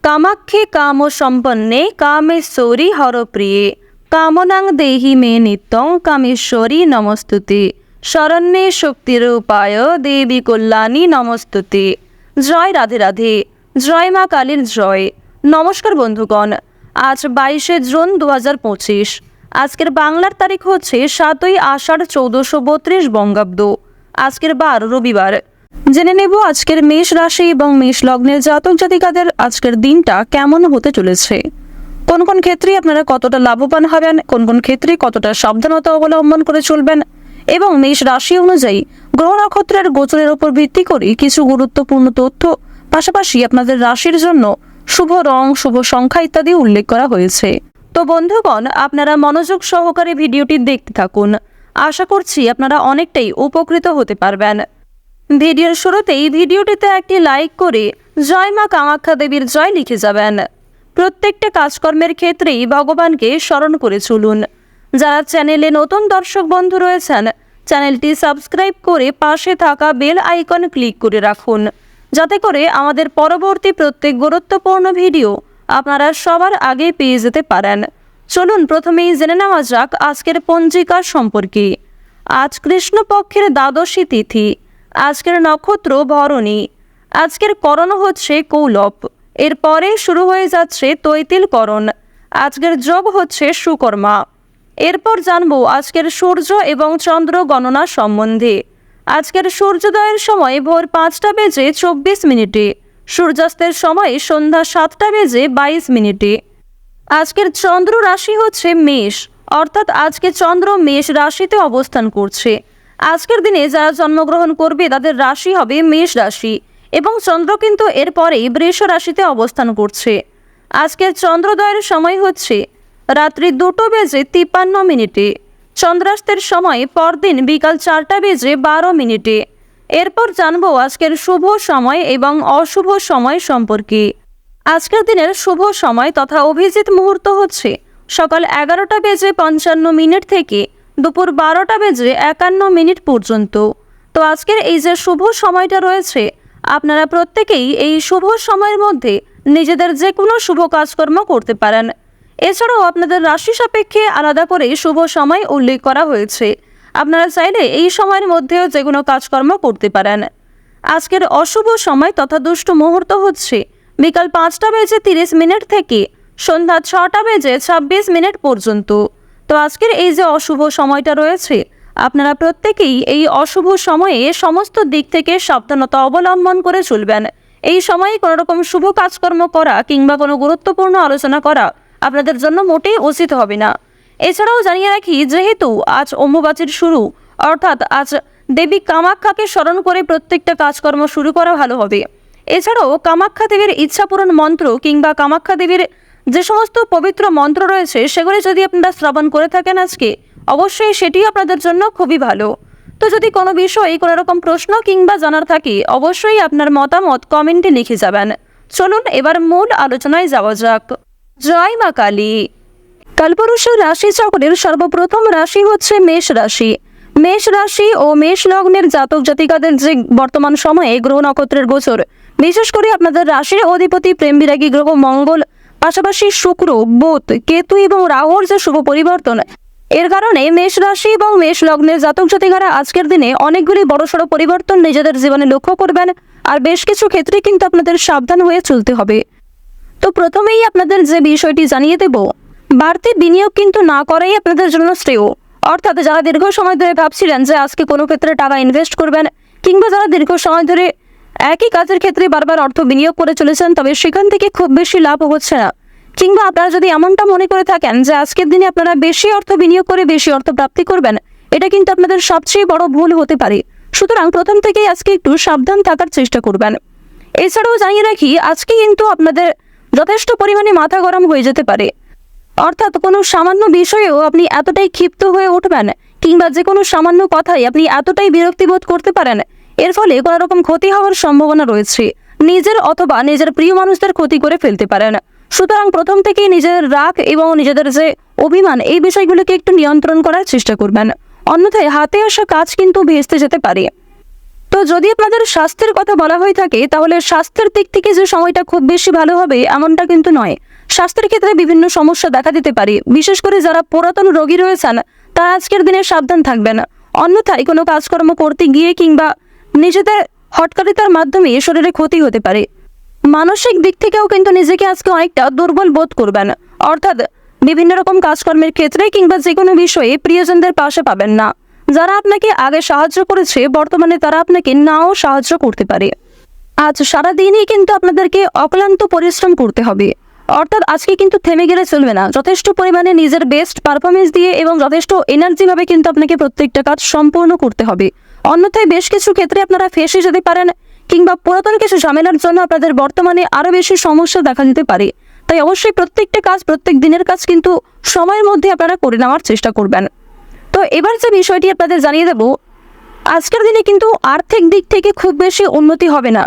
কামাক্ষে কাম সম্পন্নে কামেশ্বরী হরপ্রিয়ে কামনাং দেহি মে নিত্যং কামেশ্বরী নমস্তুতে শরণ্যে শক্তিরূপায় দেবী কল্যাণী নমস্তুতে। জয় রাধে রাধে, জয় মা কালীর জয়। নমস্কার বন্ধুগণ, আজ 22শে জুন 2025। আজকের বাংলার তারিখ হচ্ছে 7ই আষাঢ় 1432 বঙ্গাব্দ। আজকের বার রবিবার। জেনে নেব আজকের মেষ রাশি এবং মেষ লগ্নের জাতক জাতিকাদের আজকের দিনটা কেমন হতে চলেছে। কোন কোন ক্ষেত্রে আপনারা কতটা লাভবান হবেন, কোন কোন ক্ষেত্রে কতটা সাবধানতা অবলম্বন করে চলবেন, এবং মেষ রাশি অনুযায়ী গ্রহ নক্ষত্রের গোচরের উপর ভিত্তি করে কিছু গুরুত্বপূর্ণ তথ্য, পাশাপাশি আপনাদের রাশির জন্য শুভ রং, শুভ সংখ্যা ইত্যাদি উল্লেখ করা হয়েছে। তো বন্ধুগণ, আপনারা মনোযোগ সহকারে ভিডিওটি দেখতে থাকুন। আশা করছি আপনারা অনেকটাই উপকৃত হতে পারবেন। ভিডিওর শুরুতেই ভিডিওটিতে একটি লাইক করে জয় মা কামাখ্যা দেবীর জয় লিখে যাবেন। প্রত্যেকটা কাজকর্মের ক্ষেত্রেই ভগবানকে স্মরণ করে চলুন। যারা চ্যানেলে নতুন দর্শক বন্ধু রয়েছেন, চ্যানেলটি সাবস্ক্রাইব করে পাশে থাকা বেল আইকন ক্লিক করে রাখুন, যাতে করে আমাদের পরবর্তী প্রত্যেক গুরুত্বপূর্ণ ভিডিও আপনারা সবার আগে পেয়ে যেতে পারেন। চলুন প্রথমেই জেনে নেওয়া যাক আজকের পঞ্জিকা সম্পর্কে। আজ কৃষ্ণপক্ষের দ্বাদশী তিথি। আজকের নক্ষত্র ভরণী। আজকের করণ হচ্ছে কৌলব। এরপরে শুরু হয়ে যাচ্ছে তৈতিল করণ। আজকের যোগ হচ্ছে সুকর্মা। এরপর জানবো আজকের সূর্য এবং চন্দ্র গণনা সম্বন্ধে। আজকের সূর্যোদয়ের সময় ভোর 5টা বেজে 24 মিনিটে, সূর্যাস্তের সময় সন্ধ্যা 7টা বেজে 22 মিনিটে। আজকের চন্দ্র রাশি হচ্ছে মেষ, অর্থাৎ আজকে চন্দ্র মেষ রাশিতে অবস্থান করছে। আজকের দিনে যারা জন্মগ্রহণ করবে তাদের রাশি হবে মেষ রাশি, এবং চন্দ্র কিন্তু এরপরেই বৃষ রাশিতে অবস্থান করছে। আজকের চন্দ্রোদয়ের সময় হচ্ছে রাত্রি 2টো বেজে 53 মিনিটে, চন্দ্রাস্তের সময় পরদিন বিকাল 4টা বেজে 12 মিনিটে। এরপর জানবো আজকের শুভ সময় এবং অশুভ সময় সম্পর্কে। আজকের দিনের শুভ সময় তথা অভিজিৎ মুহূর্ত হচ্ছে সকাল 11টা বেজে 55 মিনিট থেকে দুপুর 12টা বেজে 51 মিনিট পর্যন্ত। তো আজকের এই যে শুভ সময়টা রয়েছে, আপনারা প্রত্যেকেই এই শুভ সময়ের মধ্যে নিজেদের যে কোনো শুভ কাজকর্ম করতে পারেন। এছাড়াও আপনাদের রাশি সাপেক্ষে আলাদা করে শুভ সময় উল্লেখ করা হয়েছে। আপনারা চাইলে এই সময়ের মধ্যেও যে কোনো কাজকর্ম করতে পারেন। আজকের অশুভ সময় তথা দুষ্ট মুহূর্ত হচ্ছে বিকাল 5টা বেজে 30 মিনিট থেকে সন্ধ্যা 6টা বেজে 26 মিনিট পর্যন্ত। তো আজকের এই যে অশুভ সময়টা রয়েছে, আপনারা প্রত্যেকেই এই অশুভ সময়ে সমস্ত দিক থেকে সাবধানতা অবলম্বন করে চলবেন। এই সময়ে কোনো রকম শুভ কাজকর্ম করা কিংবা কোনো গুরুত্বপূর্ণ আলোচনা করা আপনাদের জন্য মোটেই উচিত হবে না। এছাড়াও জানিয়ে রাখি, যেহেতু আজ অম্বুবাচীর শুরু, অর্থাৎ আজ দেবী কামাখ্যাকে স্মরণ করে প্রত্যেকটা কাজকর্ম শুরু করা ভালো হবে। এছাড়াও কামাখ্যা দেবীর ইচ্ছাপূরণ মন্ত্র কিংবা কামাখ্যা দেবীর যে সমস্ত পবিত্র মন্ত্র রয়েছে সেগুলি যদি আপনারা শ্রবণ করে থাকেন আজকে, অবশ্যই সেটি আপনাদের জন্য খুবই ভালো। তো যদি কোনো বিষয়ে কোনো রকম প্রশ্ন কিংবা জানার থাকে, অবশ্যই আপনার মতামত কমেন্টে লিখে যাবেন। চলুন এবার মূল আলোচনায় যাওয়া যাক। জয় মা কালী। কালপুরুষের রাশি চক্রের সর্বপ্রথম রাশি হচ্ছে মেষ রাশি। মেষ রাশি ও মেষ লগ্নের জাতক জাতিকাদের যে বর্তমান সময়ে গ্রহ নক্ষত্রের গোচর, বিশেষ করে আপনাদের রাশির অধিপতি প্রেম বিরাগী গ্রহ মঙ্গল, পাশাপাশি শুক্র, বুধ, কেতু এবং রাহুর যে শুভ পরিবর্তন, এর কারণে মেষ রাশি এবং মেষ লগ্নের জাতক জাতিকারা আজকের দিনে অনেকগুলি বড়সড় পরিবর্তন নিজেদের জীবনে লক্ষ্য করবেন। আর বেশ কিছু ক্ষেত্রে কিন্তু আপনাদের সাবধান হয়ে চলতে হবে। তো প্রথমেই আপনাদের যে বিষয়টি জানিয়ে দেব, বাড়তি বিনিয়োগ কিন্তু না করাই আপনাদের জন্য শ্রেয়। অর্থাৎ যারা দীর্ঘ সময় ধরে ভাবছিলেন যে আজকে কোনো ক্ষেত্রে টাকা ইনভেস্ট করবেন, কিংবা যারা দীর্ঘ সময় ধরে একই কাজের ক্ষেত্রে বারবার অর্থ বিনিয়োগ করে চলেছেন, তবে সেখান থেকে খুব বেশি লাভ হচ্ছে না, কিংবা আপনারা যদি এমনটা মনে করে থাকেন যে আজকের দিনে আপনারা বেশি অর্থ বিনিয়োগ করে বেশি অর্থ প্রাপ্তি করবেন, এটা কিন্তু আপনাদের সবচেয়ে বড় ভুল হতে পারে। সুতরাং প্রথম থেকেই আজকে একটু সাবধান থাকার চেষ্টা করবেন। এছাড়াও জানিয়ে রাখি, আজকে কিন্তু আপনাদের যথেষ্ট পরিমাণে মাথা গরম হয়ে যেতে পারে। অর্থাৎ কোনো সামান্য বিষয়েও আপনি এতটাই ক্ষিপ্ত হয়ে উঠবেন, কিংবা যে কোনো সামান্য কথাই আপনি এতটাই বিরক্তিবোধ করতে পারেন, এর ফলে কোনো রকম ক্ষতি হওয়ার সম্ভাবনা রয়েছে। নিজের অথবা নিজের প্রিয় মানুষদের ক্ষতি করে ফেলতে পারেন। সুতরাং প্রথম থেকেই নিজের রাগ এবং নিজেদের যে অভিমান, এই বিষয়গুলোকে একটু নিয়ন্ত্রণ করার চেষ্টা করবেন, অন্যথায় হাতে আসা কাজ কিন্তু ভেস্তে যেতে পারে। তো তো যদি আপনাদের স্বাস্থ্যের কথা বলা হয়ে থাকে তাহলে স্বাস্থ্যের দিক থেকে যে সময়টা খুব বেশি ভালো হবে এমনটা কিন্তু নয়। স্বাস্থ্যের ক্ষেত্রে বিভিন্ন সমস্যা দেখা দিতে পারে, বিশেষ করে যারা পুরাতন রোগী রয়েছেন তারা আজকের দিনে সাবধান থাকবেন। অন্যথায় কোনো কাজকর্ম করতে গিয়ে কিংবা নিজেদের হটকারিতার মাধ্যমে শরীরে ক্ষতি হতে পারে। মানসিক দিক থেকেও কিন্তু নিজেকে আজকে অনেকটা দুর্বল বোধ করবেন, অর্থাৎ বিভিন্ন রকম কাজকর্মের ক্ষেত্রে কিংবা যে কোনো বিষয়ে প্রিয়জনদের পাশে পাবেন না। যারা আপনাকে আগে সাহায্য করেছে বর্তমানে তারা আপনাকে নাও সাহায্য করতে পারে। আজ সারাদিনই কিন্তু আপনাদেরকে অক্লান্ত পরিশ্রম করতে হবে, অর্থাৎ আজকে কিন্তু থেমে গেলে চলবে না। যথেষ্ট পরিমাণে নিজের বেস্ট পারফরমেন্স দিয়ে এবং যথেষ্ট এনার্জিভাবে কিন্তু আপনাকে প্রত্যেকটা কাজ সম্পূর্ণ করতে হবে। অন্যথায় বেশ কিছু ক্ষেত্রে আপনারা ফেঁসে যেতে পারেন কিংবা পুরাতন কিছু ঝামেলার জন্য আপনাদের বর্তমানে আরও বেশি সমস্যা দেখা দিতে পারে। তাই অবশ্যই প্রত্যেকটা কাজ, প্রত্যেক দিনের কাজ কিন্তু সময়ের মধ্যে আপনারা করে নেওয়ার চেষ্টা করবেন। তো এবার যে বিষয়টি আপনাদের জানিয়ে দেব, আজকের দিনে কিন্তু আর্থিক দিক থেকে খুব বেশি উন্নতি হবে না।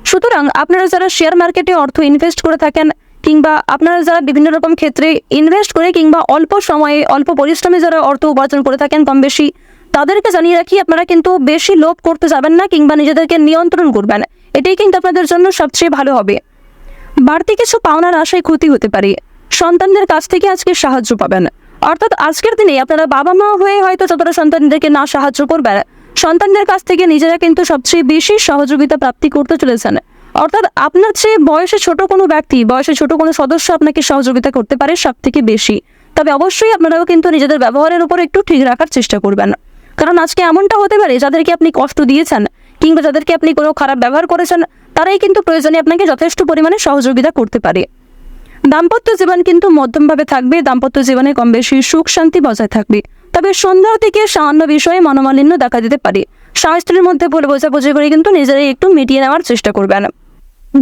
সুতরাং আপনারা যারা শেয়ার মার্কেটে অর্থ ইনভেস্ট করে থাকেন কিংবা আপনারা যারা বিভিন্ন রকম ক্ষেত্রে ইনভেস্ট করে কিংবা অল্প সময়ে অল্প পরিশ্রমে যারা অর্থ উপার্জন করে থাকেন কম বেশি, তাদেরকে জানিয়ে রাখি আপনারা কিন্তু বেশি লোভ করতে যাবেন না কিংবা নিজেদেরকে নিয়ন্ত্রণ করবেন। এটাই কিন্তু আপনাদের জন্য সবচেয়ে ভালো হবে। বাড়তি কিছু পাওনার আশায় ক্ষতি হতে পারে। সন্তানদের কাছ থেকে আজকে সাহায্য পাবেন, অর্থাৎ আজকের দিনে আপনারা বাবা মা হয়ে হয়তো যতটা সন্তানদেরকে না সাহায্য করবেন, সন্তানদের কাছ থেকে নিজেরা কিন্তু সবচেয়ে বেশি সহযোগিতা প্রাপ্তি করতে চলেছেন। অর্থাৎ আপনার চেয়ে বয়সে ছোট কোনো ব্যক্তি, বয়সে ছোট কোনো সদস্য আপনাকে সহযোগিতা করতে পারে সব থেকে বেশি। তবে অবশ্যই আপনারাও কিন্তু নিজেদের ব্যবহারের উপর একটু ঠিক রাখার চেষ্টা করবেন, কারণ আজকে এমনটা হতে পারে যাদেরকে আপনি কষ্ট দিয়েছেন কিংবা যাদেরকে আপনি কোনো খারাপ ব্যবহার করেছেন তারাই কিন্তু প্রয়োজনে আপনাকে যথেষ্ট পরিমাণে সহযোগিতা করতে পারে। দাম্পত্য জীবন কিন্তু মধ্যমভাবে থাকবে, দাম্পত্য জীবনে কম বেশি সুখ শান্তি বজায় থাকবে। তবে সন্ধ্যার দিকে সামান্য বিষয়ে মনোমালিন্য দেখা দিতে পারে। স্বামী স্ত্রীর মধ্যে ভুল বোঝাবুঝি করে কিন্তু নিজেরাই একটু মিটিয়ে নেওয়ার চেষ্টা করবেন।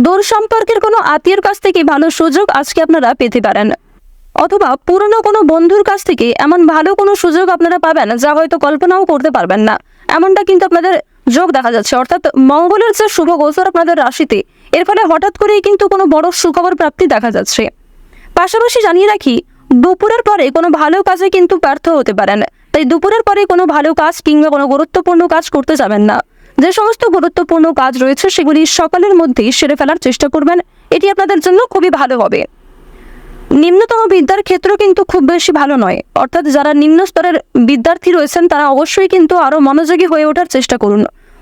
দূর সম্পর্কের কোনো আত্মীয়ের কাছ থেকে ভালো সুযোগ আজকে আপনারা পেতে পারেন, অথবা পুরনো কোনো বন্ধুর কাছ থেকে এমন ভালো কোনো সুযোগ আপনারা পাবেন যা হয়তো কল্পনাও করতে পারবেন না। এমনটা কিন্তু আপনাদের যোগ দেখা যাচ্ছে, অর্থাৎ মঙ্গলের যে শুভ গোচর আপনাদের রাশিতে, এর ফলে হঠাৎ করেই কিন্তু কোনো বড় সুখবর প্রাপ্তি দেখা যাচ্ছে। পাশাপাশি জানিয়ে রাখি, দুপুরের পরে কোনো ভালো কাজে কিন্তু ব্যর্থ হতে পারেন। তাই দুপুরের পরে কোনো ভালো কাজ কিংবা কোনো গুরুত্বপূর্ণ কাজ করতে যাবেন না। যে সমস্ত গুরুত্বপূর্ণ কাজ রয়েছে সেগুলি সকালের মধ্যেই সেরে ফেলার চেষ্টা করবেন, এটি আপনাদের জন্য খুবই ভালো হবে। নিম্নতম বিদ্যার ক্ষেত্র কিন্তু খুব বেশি ভালো নয়, অর্থাৎ যারা নিম্ন স্তরের বিদ্যার্থী রয়েছেন তারা অবশ্যই কিন্তু আরও মনোযোগী হয়ে ওঠার চেষ্টা করুন।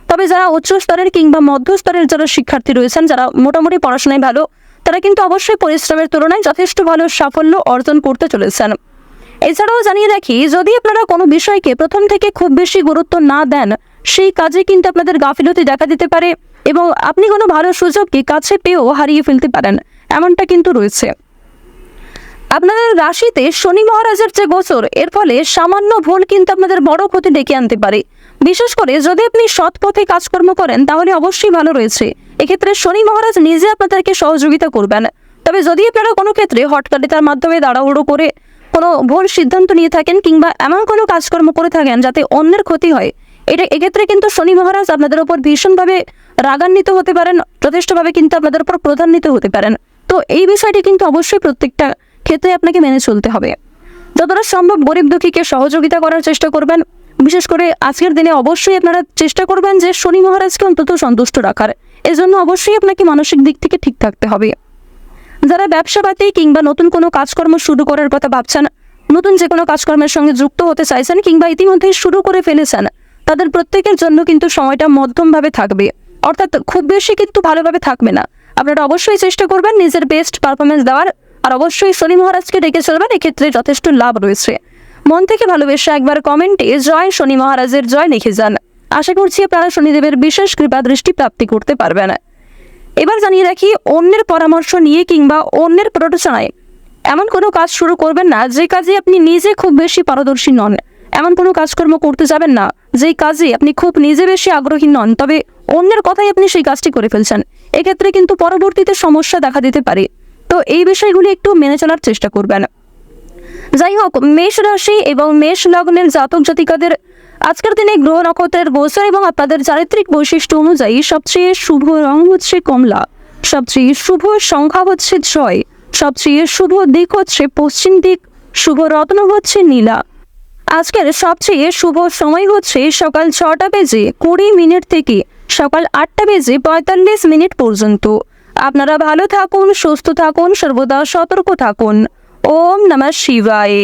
তবে যারা উচ্চ স্তরের কিংবা মধ্য স্তরের যারা শিক্ষার্থী রয়েছেন, যারা মোটামুটি পড়াশোনায় ভালো, তারা কিন্তু অবশ্যই পরিশ্রমের তুলনায় যথেষ্ট ভালো সাফল্য অর্জন করতে চলেছেন। এছাড়াও জানিয়ে রাখি, যদি আপনারা কোনো বিষয়কে প্রথম থেকে খুব বেশি গুরুত্ব না দেন, সেই কাজে কিন্তু আপনাদের গাফিলতি দেখা দিতে পারে এবং আপনি কোনো ভালো সুযোগকে কাছে পেয়েও হারিয়ে ফেলতে পারেন, এমনটা কিন্তু রয়েছে। আপনাদের রাশিতে শনি মহারাজের যে গোচর, এর ফলে সামান্য ভুল কিন্তু আপনাদের বড় ক্ষতি ডেকে আনতে পারে। বিশেষ করে যদি আপনি সৎ পথে কাজকর্ম করেন তাহলে অবশ্যই ভালো রয়েছে। এক্ষেত্রে শনি মহারাজ নিজে আপনাদেরকে সহযোগিতা করবেন। তবে যদি আপনারা কোনো ক্ষেত্রে হটকারিতার মাধ্যমে তাড়াহুড়ো করে কোনো ভুল সিদ্ধান্ত নিয়ে থাকেন কিংবা এমন কোনো কাজকর্ম করে থাকেন যাতে অন্যের ক্ষতি হয়, এক্ষেত্রে কিন্তু শনি মহারাজ আপনাদের উপর ভীষণভাবে রাগান্বিত হতে পারেন, যথেষ্টভাবে কিন্তু আপনাদের উপর প্রধান্বিত হতে পারেন। তো এই বিষয়টি কিন্তু অবশ্যই প্রত্যেকটা ক্ষেত্রে আপনাকে মেনে চলতে হবে। যতটা সম্ভব গরিব দুঃখীকে সহযোগিতা করার চেষ্টা করবেন। বিশেষ করে আজকের দিনে অবশ্যই আপনারা চেষ্টা করবেন যে শনি মহারাজকে অন্তত সন্তুষ্ট রাখার। এজন্য অবশ্যই আপনাকে মানসিক দিক থেকে ঠিক থাকতে হবে। যারা ব্যবসাপাতি কিংবা নতুন কোনো কাজকর্ম শুরু করার কথা ভাবছেন, নতুন যে কোনো কাজকর্মের সঙ্গে যুক্ত হতে চাইছেন কিংবা ইতিমধ্যেই শুরু করে ফেলেছেন, তাদের প্রত্যেকের জন্য কিন্তু সময়টা মধ্যমভাবে থাকবে, অর্থাৎ খুব বেশি কিন্তু ভালোভাবে থাকবে না। আপনারা অবশ্যই চেষ্টা করবেন নিজের বেস্ট পারফরমেন্স দেওয়ার, আর অবশ্যই শনি মহারাজকে ডেকে চলবেন, এক্ষেত্রে যথেষ্ট লাভ রয়েছে। মন থেকে ভালোবেসে একবার কমেন্টে জয় শনি মহারাজের জয় লিখে যান। আশা করছি আপনারা শনিদেবের বিশেষ কৃপা দৃষ্টি প্রাপ্তি করতে পারবেন। এবার জানিয়ে রাখি, অন্যের পরামর্শ নিয়ে কিংবা অন্যের প্ররোচনায় এমন কোনো কাজ শুরু করবেন না যে কাজে আপনি নিজে খুব বেশি পারদর্শী নন। এমন কোনো কাজকর্ম করতে যাবেন না যেই কাজে আপনি খুব নিজে বেশি আগ্রহী নন, তবে অন্যের কথাই আপনি সেই কাজটি করে ফেলছেন। এক্ষেত্রে কিন্তু পরবর্তীতে সমস্যা দেখা দিতে পারে। তো এই বিষয়গুলি একটু মেনে চলার চেষ্টা করবেন। যাই হোক, মেষ রাশি এবং মেষ লগ্নের জাতক জাতিকাদের আজকের দিনে গ্রহ নক্ষত্রের গোচর এবং আপনাদের চারিত্রিক বৈশিষ্ট্য অনুযায়ী সবচেয়ে শুভ রং হচ্ছে কমলা, সবচেয়ে শুভ সংখ্যা হচ্ছে 6, সবচেয়ে শুভ দিক হচ্ছে পশ্চিম দিক, শুভ রত্ন হচ্ছে নীলা। আজকের সবচেয়ে শুভ সময় হচ্ছে সকাল 6টা বেজে 20 মিনিট থেকে সকাল 8টা বেজে 45 মিনিট পর্যন্ত। আপনারা ভালো থাকুন, সুস্থ থাকুন, সর্বদা সতর্ক থাকুন। ওম নমঃ শিবায়।